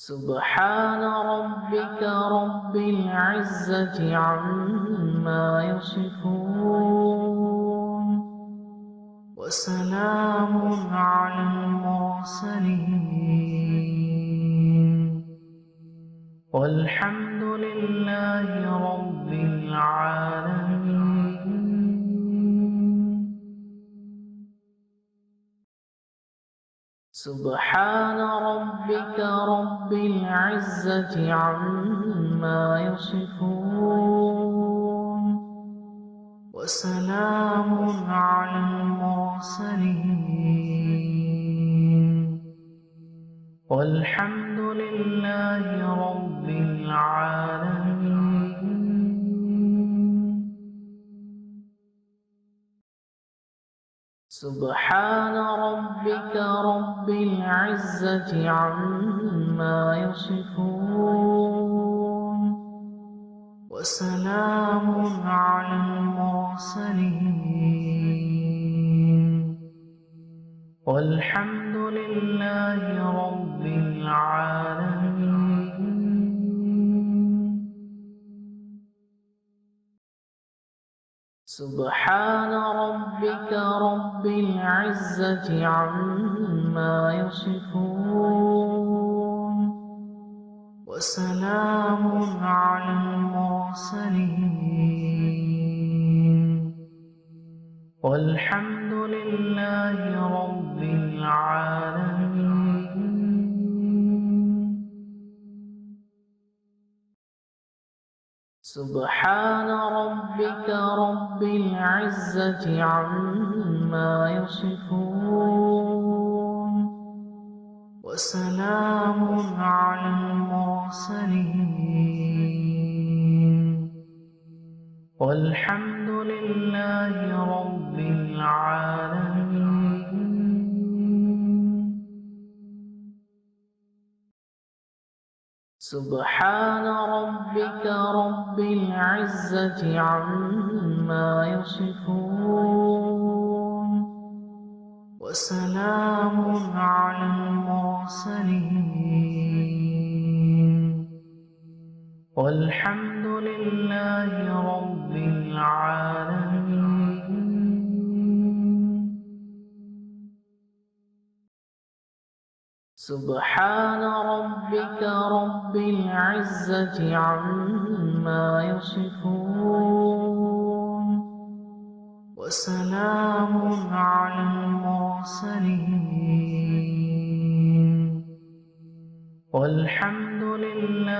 سبحان ربك رب العزة عما يصفون وسلام على المرسلين والحمد لله رب العالمين. سبحان ربك رب العزة عما يصفون وسلام على المرسلين والحمد لله رب العالمين. سبحان ربك رب العزة عما يصفون وسلام على المرسلين والحمد لله رب العالمين. سبحان ربك رب العزة عما يصفون وسلام على المرسلين والحمد لله رب العالمين. سبحان ربك رب العزة عما يصفون وسلام على المرسلين والحمد لله رب العالمين. سبحان ربك رب العزة عما يصفون وسلام على المرسلين والحمد لله رب العالمين. سبحان ربك رب العزة عما يصفون وسلام على المرسلين والحمد لله